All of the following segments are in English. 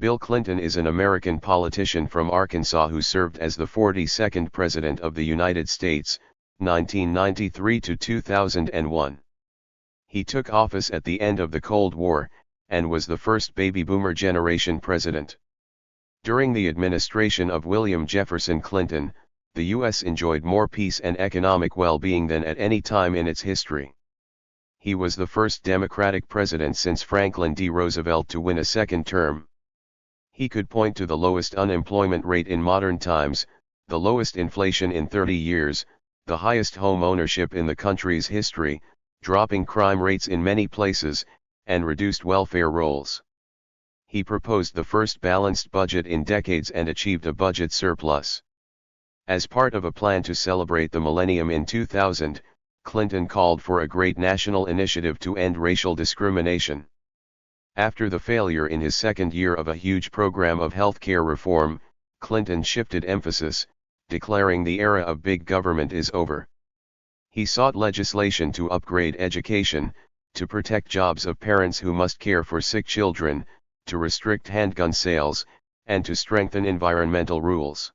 Bill Clinton is an American politician from Arkansas who served as the 42nd President of the United States, 1993 to 2001. He took office at the end of the Cold War, and was the first baby boomer generation president. During the administration of William Jefferson Clinton, the U.S. enjoyed more peace and economic well-being than at any time in its history. He was the first Democratic president since Franklin D. Roosevelt to win a second term. He could point to the lowest unemployment rate in modern times, the lowest inflation in 30 years, the highest home ownership in the country's history, dropping crime rates in many places, and reduced welfare rolls. He proposed the first balanced budget in decades and achieved a budget surplus. As part of a plan to celebrate the millennium in 2000, Clinton called for a great national initiative to end racial discrimination. After the failure in his second year of a huge program of health care reform, Clinton shifted emphasis, declaring the era of big government is over. He sought legislation to upgrade education, to protect jobs of parents who must care for sick children, to restrict handgun sales, and to strengthen environmental rules.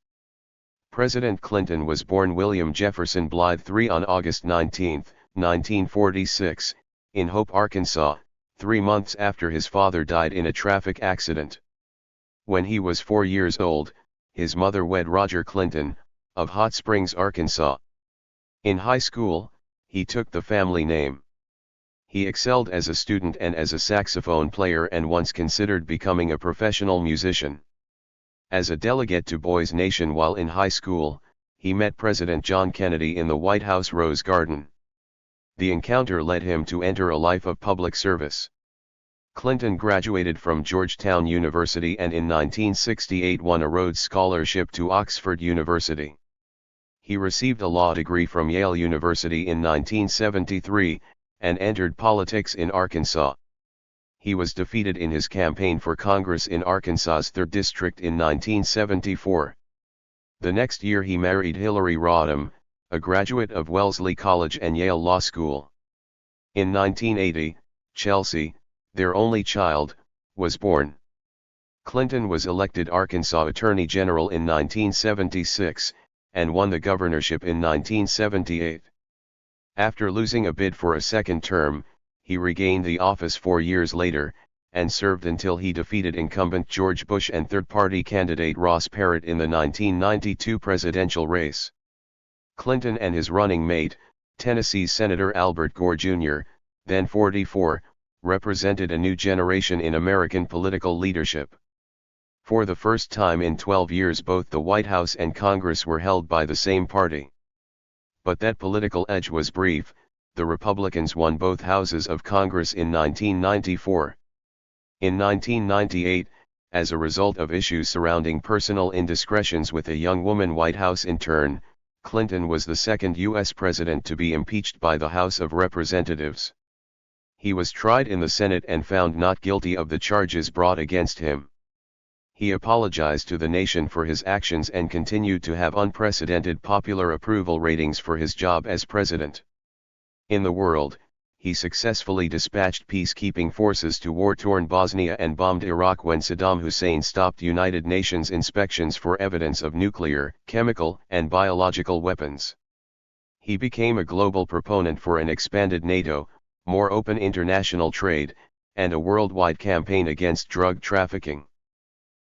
President Clinton was born William Jefferson Blythe III on August 19, 1946, in Hope, Arkansas, 3 months after his father died in a traffic accident. When he was 4 years old, his mother wed Roger Clinton, of Hot Springs, Arkansas. In high school, he took the family name. He excelled as a student and as a saxophone player and once considered becoming a professional musician. As a delegate to Boys Nation while in high school, he met President John Kennedy in the White House Rose Garden. The encounter led him to enter a life of public service. Clinton graduated from Georgetown University and in 1968 won a Rhodes Scholarship to Oxford University. He received a law degree from Yale University in 1973, and entered politics in Arkansas. He was defeated in his campaign for Congress in Arkansas's 3rd District in 1974. The next year he married Hillary Rodham, a graduate of Wellesley College and Yale Law School. In 1980, Chelsea, their only child, was born. Clinton was elected Arkansas Attorney General in 1976, and won the governorship in 1978. After losing a bid for a second term, he regained the office 4 years later, and served until he defeated incumbent George Bush and third-party candidate Ross Perot in the 1992 presidential race. Clinton and his running mate, Tennessee Senator Albert Gore Jr., then 44, represented a new generation in American political leadership. For the first time in 12 years both the White House and Congress were held by the same party. But that political edge was brief. The Republicans won both houses of Congress in 1994. In 1998, as a result of issues surrounding personal indiscretions with a young woman White House intern, Clinton was the second U.S. president to be impeached by the House of Representatives. He was tried in the Senate and found not guilty of the charges brought against him. He apologized to the nation for his actions and continued to have unprecedented popular approval ratings for his job as president. In the world, he successfully dispatched peacekeeping forces to war-torn Bosnia and bombed Iraq when Saddam Hussein stopped United Nations inspections for evidence of nuclear, chemical, and biological weapons. He became a global proponent for an expanded NATO, more open international trade, and a worldwide campaign against drug trafficking.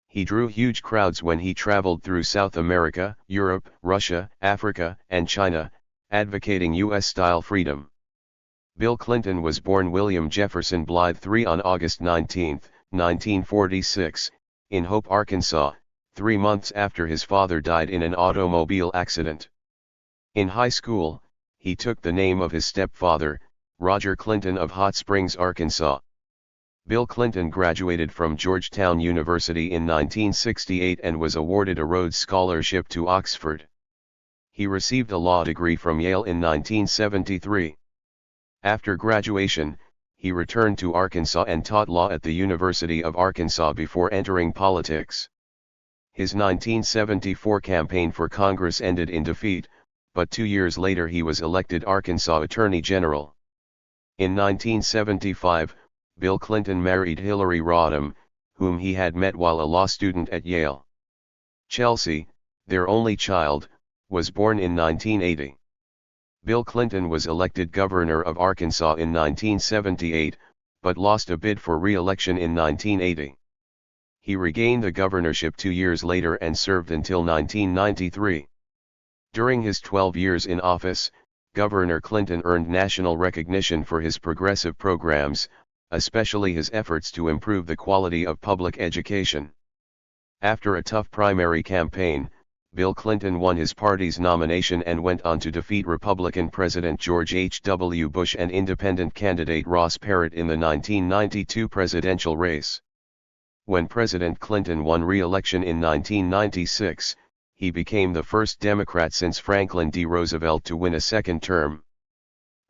He drew huge crowds when he traveled through South America, Europe, Russia, Africa, and China, advocating U.S.-style freedom. Bill Clinton was born William Jefferson Blythe III on August 19, 1946, in Hope, Arkansas, 3 months after his father died in an automobile accident. In high school, he took the name of his stepfather, Roger Clinton of Hot Springs, Arkansas. Bill Clinton graduated from Georgetown University in 1968 and was awarded a Rhodes Scholarship to Oxford. He received a law degree from Yale in 1973. After graduation, he returned to Arkansas and taught law at the University of Arkansas before entering politics. His 1974 campaign for Congress ended in defeat, but 2 years later he was elected Arkansas Attorney General. In 1975, Bill Clinton married Hillary Rodham, whom he had met while a law student at Yale. Chelsea, their only child, was born in 1980. Bill Clinton was elected governor of Arkansas in 1978, but lost a bid for re-election in 1980. He regained the governorship 2 years later and served until 1993. During his 12 years in office, Governor Clinton earned national recognition for his progressive programs, especially his efforts to improve the quality of public education. After a tough primary campaign, Bill Clinton won his party's nomination and went on to defeat Republican President George H.W. Bush and independent candidate Ross Perot in the 1992 presidential race. When President Clinton won re-election in 1996, he became the first Democrat since Franklin D. Roosevelt to win a second term.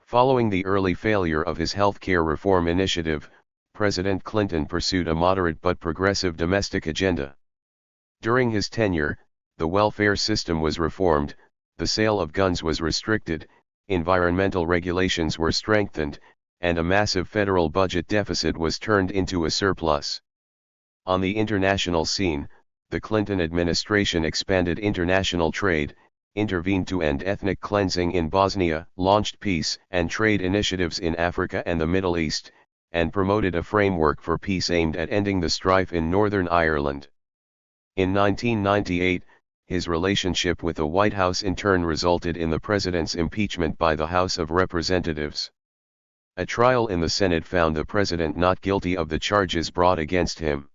Following the early failure of his health care reform initiative, President Clinton pursued a moderate but progressive domestic agenda. During his tenure, the welfare system was reformed, the sale of guns was restricted, environmental regulations were strengthened, and a massive federal budget deficit was turned into a surplus. On the international scene, the Clinton administration expanded international trade, intervened to end ethnic cleansing in Bosnia, launched peace and trade initiatives in Africa and the Middle East, and promoted a framework for peace aimed at ending the strife in Northern Ireland. In 1998, his relationship with the White House in turn resulted in the president's impeachment by the House of Representatives. A trial in the Senate found the president not guilty of the charges brought against him.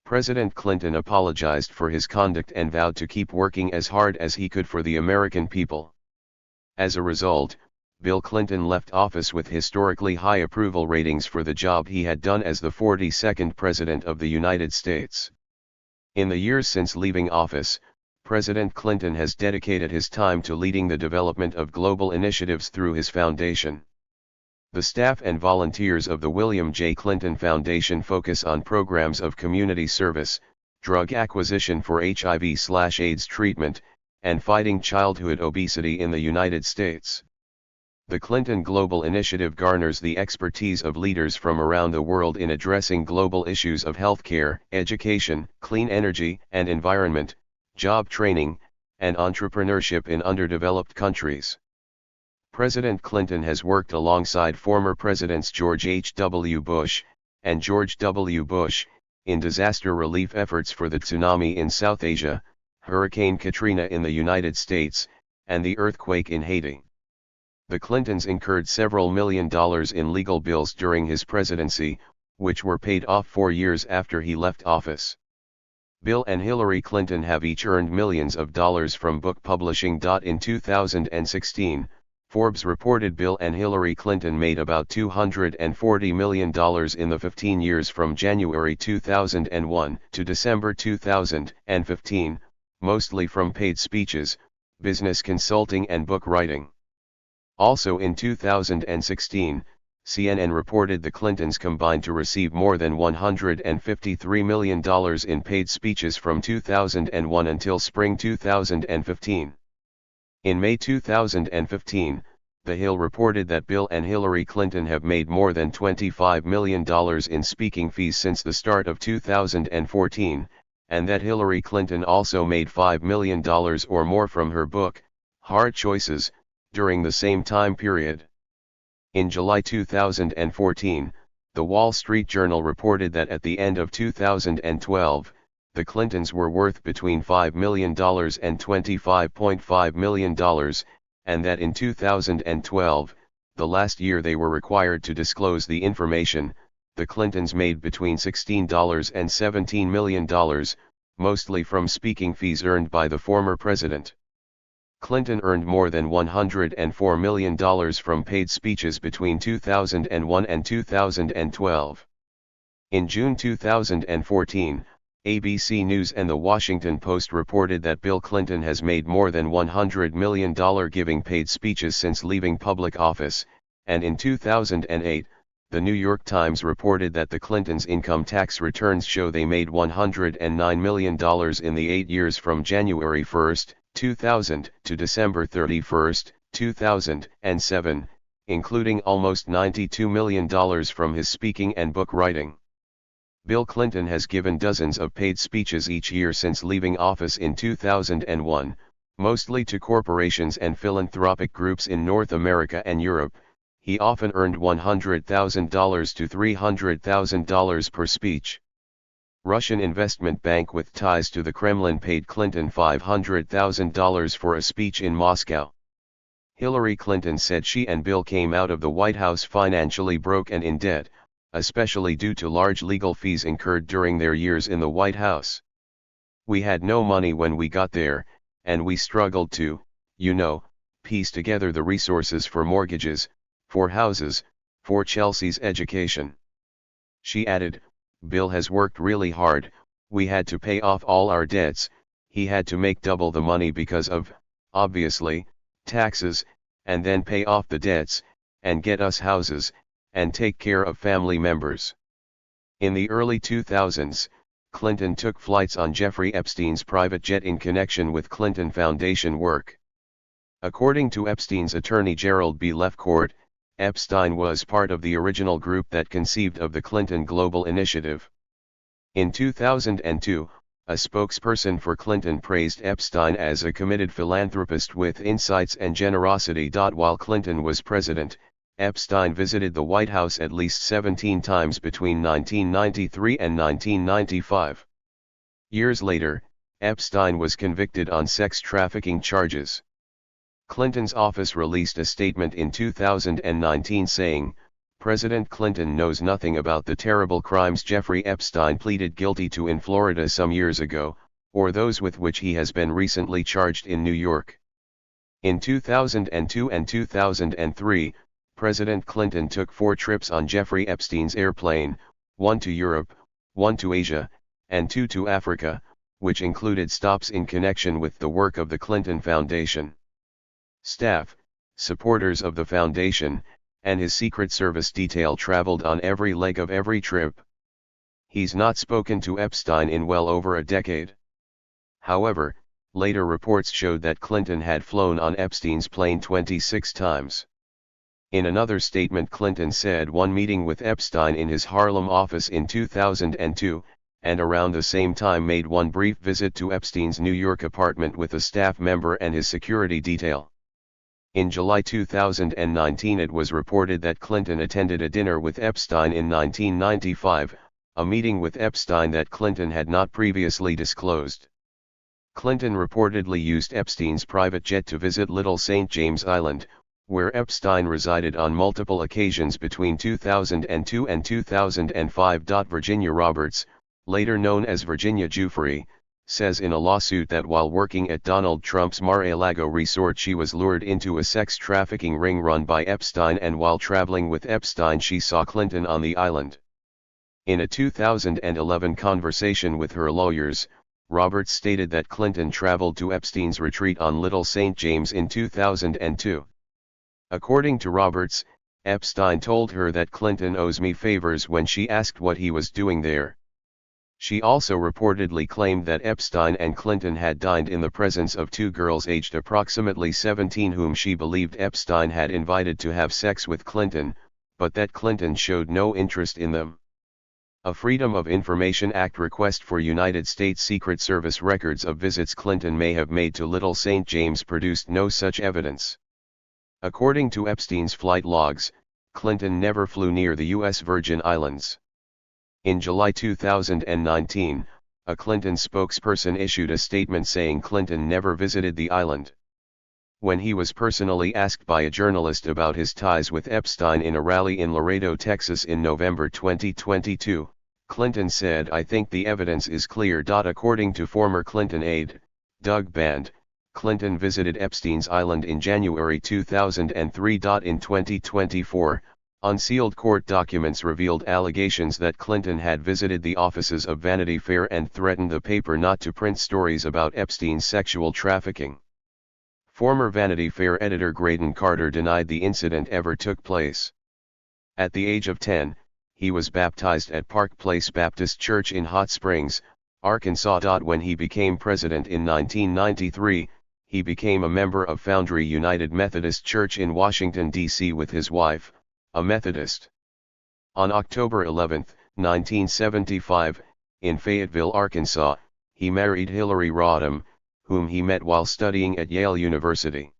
President Clinton apologized for his conduct and vowed to keep working as hard as he could for the American people. As a result, Bill Clinton left office with historically high approval ratings for the job he had done as the 42nd President of the United States. In the years since leaving office, President Clinton has dedicated his time to leading the development of global initiatives through his foundation. The staff and volunteers of the William J. Clinton Foundation focus on programs of community service, drug acquisition for HIV/AIDS treatment, and fighting childhood obesity in the United States. The Clinton Global Initiative garners the expertise of leaders from around the world in addressing global issues of healthcare, education, clean energy and environment, job training, and entrepreneurship in underdeveloped countries. President Clinton has worked alongside former Presidents George H.W. Bush and George W. Bush in disaster relief efforts for the tsunami in South Asia, Hurricane Katrina in the United States, and the earthquake in Haiti. The Clintons incurred several $1 million in legal bills during his presidency, which were paid off 4 years after he left office. Bill and Hillary Clinton have each earned millions of dollars from book publishing. In 2016, Forbes reported Bill and Hillary Clinton made about $240 million in the 15 years from January 2001 to December 2015, mostly from paid speeches, business consulting and book writing. Also in 2016, CNN reported the Clintons combined to receive more than $153 million in paid speeches from 2001 until spring 2015. In May 2015, The Hill reported that Bill and Hillary Clinton have made more than $25 million in speaking fees since the start of 2014, and that Hillary Clinton also made $5 million or more from her book, Hard Choices, during the same time period. In July 2014, The Wall Street Journal reported that at the end of 2012, the Clintons were worth between $5 million and $25.5 million, and that in 2012, the last year they were required to disclose the information, the Clintons made between $16 and $17 million, mostly from speaking fees earned by the former president. Clinton earned more than $104 million from paid speeches between 2001 and 2012. In June 2014, ABC News and The Washington Post reported that Bill Clinton has made more than $100 million giving paid speeches since leaving public office, and in 2008, The New York Times reported that the Clintons' income tax returns show they made $109 million in the 8 years from January 1, 2000 to December 31, 2007, including almost $92 million from his speaking and book writing. Bill Clinton has given dozens of paid speeches each year since leaving office in 2001, mostly to corporations and philanthropic groups in North America and Europe. He often earned $100,000 to $300,000 per speech. Russian investment bank with ties to the Kremlin paid Clinton $500,000 for a speech in Moscow. Hillary Clinton said she and Bill came out of the White House financially broke and in debt, especially due to large legal fees incurred during their years in the White House. "We had no money when we got there, and we struggled to, piece together the resources for mortgages, for houses, for Chelsea's education." She added, "Bill has worked really hard, we had to pay off all our debts, he had to make double the money because of, obviously, taxes, and then pay off the debts, and get us houses, and take care of family members." In the early 2000s, Clinton took flights on Jeffrey Epstein's private jet in connection with Clinton Foundation work. According to Epstein's attorney Gerald B. Lefcourt, Epstein was part of the original group that conceived of the Clinton Global Initiative. In 2002, a spokesperson for Clinton praised Epstein as a committed philanthropist with insights and generosity. While Clinton was president, Epstein visited the White House at least 17 times between 1993 and 1995. Years later, Epstein was convicted on sex trafficking charges. Clinton's office released a statement in 2019 saying, "President Clinton knows nothing about the terrible crimes Jeffrey Epstein pleaded guilty to in Florida some years ago, or those with which he has been recently charged in New York." In 2002 and 2003, President Clinton took 4 trips on Jeffrey Epstein's airplane, 1 to Europe, 1 to Asia, and 2 to Africa, which included stops in connection with the work of the Clinton Foundation. Staff, supporters of the foundation, and his Secret Service detail traveled on every leg of every trip. He's not spoken to Epstein in well over a decade. However, later reports showed that Clinton had flown on Epstein's plane 26 times. In another statement, Clinton said one meeting with Epstein in his Harlem office in 2002, and around the same time made one brief visit to Epstein's New York apartment with a staff member and his security detail. In July 2019 it was reported that Clinton attended a dinner with Epstein in 1995, a meeting with Epstein that Clinton had not previously disclosed. Clinton reportedly used Epstein's private jet to visit Little St. James Island, where Epstein resided on multiple occasions between 2002 and 2005. Virginia Roberts, later known as Virginia Giuffre, says in a lawsuit that while working at Donald Trump's Mar-a-Lago resort she was lured into a sex trafficking ring run by Epstein, and while traveling with Epstein she saw Clinton on the island. In a 2011 conversation with her lawyers, Roberts stated that Clinton traveled to Epstein's retreat on Little St. James in 2002. According to Roberts, Epstein told her that Clinton owes me favors when she asked what he was doing there. She also reportedly claimed that Epstein and Clinton had dined in the presence of 2 girls aged approximately 17 whom she believed Epstein had invited to have sex with Clinton, but that Clinton showed no interest in them. A Freedom of Information Act request for United States Secret Service records of visits Clinton may have made to Little St. James produced no such evidence. According to Epstein's flight logs, Clinton never flew near the U.S. Virgin Islands. In July 2019, a Clinton spokesperson issued a statement saying Clinton never visited the island. When he was personally asked by a journalist about his ties with Epstein in a rally in Laredo, Texas in November 2022, Clinton said, "I think the evidence is clear." According to former Clinton aide, Doug Band, Clinton visited Epstein's island in January 2003. In 2024, unsealed court documents revealed allegations that Clinton had visited the offices of Vanity Fair and threatened the paper not to print stories about Epstein's sexual trafficking. Former Vanity Fair editor Graydon Carter denied the incident ever took place. At the age of 10, he was baptized at Park Place Baptist Church in Hot Springs, Arkansas. When he became president in 1993, he became a member of Foundry United Methodist Church in Washington, D.C. with his wife, a Methodist. On October 11, 1975, in Fayetteville, Arkansas, he married Hillary Rodham, whom he met while studying at Yale University.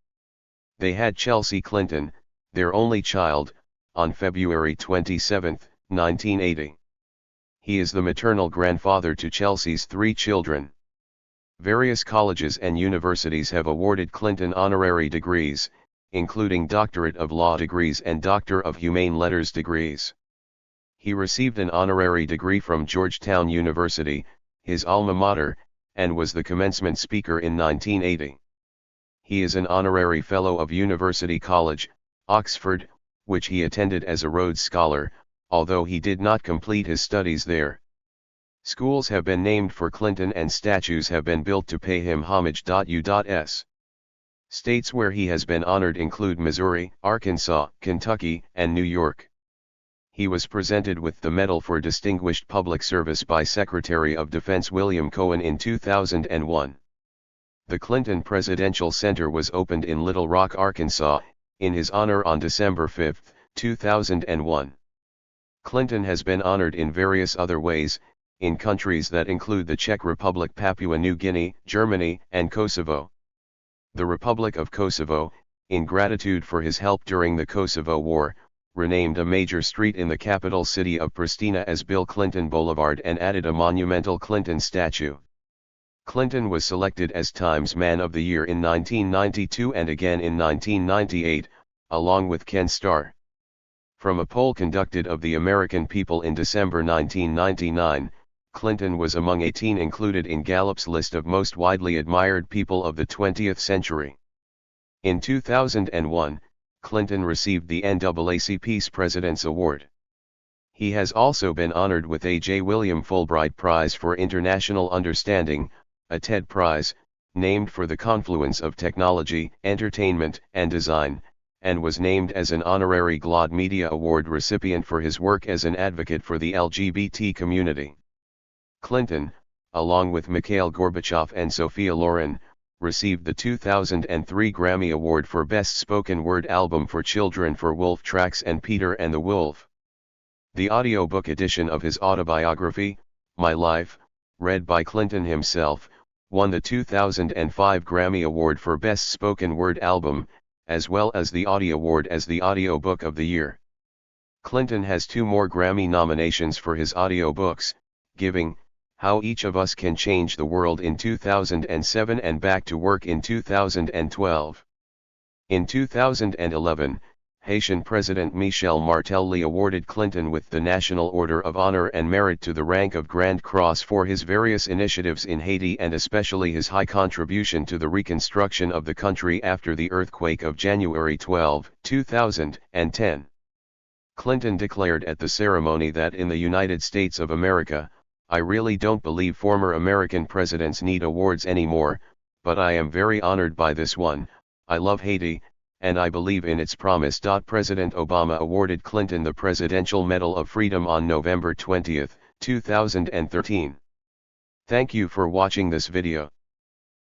They had Chelsea Clinton, their only child, on February 27, 1980. He is the maternal grandfather to Chelsea's 3 children. Various colleges and universities have awarded Clinton honorary degrees, including Doctorate of Law degrees and Doctor of Humane Letters degrees. He received an honorary degree from Georgetown University, his alma mater, and was the commencement speaker in 1980. He is an honorary fellow of University College, Oxford, which he attended as a Rhodes Scholar, although he did not complete his studies there. Schools have been named for Clinton and statues have been built to pay him homage. U.S. States where he has been honored include Missouri, Arkansas, Kentucky, and New York. He was presented with the Medal for Distinguished Public Service by Secretary of Defense William Cohen in 2001. The Clinton Presidential Center was opened in Little Rock, Arkansas, in his honor on December 5, 2001. Clinton has been honored in various other ways, in countries that include the Czech Republic, Papua New Guinea, Germany, and Kosovo. The Republic of Kosovo, in gratitude for his help during the Kosovo War, renamed a major street in the capital city of Pristina as Bill Clinton Boulevard and added a monumental Clinton statue. Clinton was selected as Times Man of the Year in 1992 and again in 1998, along with Ken Starr. From a poll conducted of the American people in December 1999, Clinton was among 18 included in Gallup's list of most widely admired people of the 20th century. In 2001, Clinton received the NAACP Peace President's Award. He has also been honored with a J. William Fulbright Prize for International Understanding, a TED Prize, named for the confluence of technology, entertainment, and design, and was named as an honorary GLAAD Media Award recipient for his work as an advocate for the LGBT community. Clinton, along with Mikhail Gorbachev and Sophia Loren, received the 2003 Grammy Award for Best Spoken Word Album for Children for Wolf Tracks and Peter and the Wolf. The audiobook edition of his autobiography, My Life, read by Clinton himself, won the 2005 Grammy Award for Best Spoken Word Album, as well as the Audie Award as the Audiobook of the Year. Clinton has 2 more Grammy nominations for his audiobooks, Giving, How Each of Us Can Change the World in 2007 and Back to Work in 2012. In 2011, Haitian President Michel Martelly awarded Clinton with the National Order of Honor and Merit to the rank of Grand Cross for his various initiatives in Haiti and especially his high contribution to the reconstruction of the country after the earthquake of January 12, 2010. Clinton declared at the ceremony that in the United States of America, I really don't believe former American presidents need awards anymore, but I am very honored by this one. I love Haiti, and I believe in its promise. President Obama awarded Clinton the Presidential Medal of Freedom on November 20, 2013. Thank you for watching this video.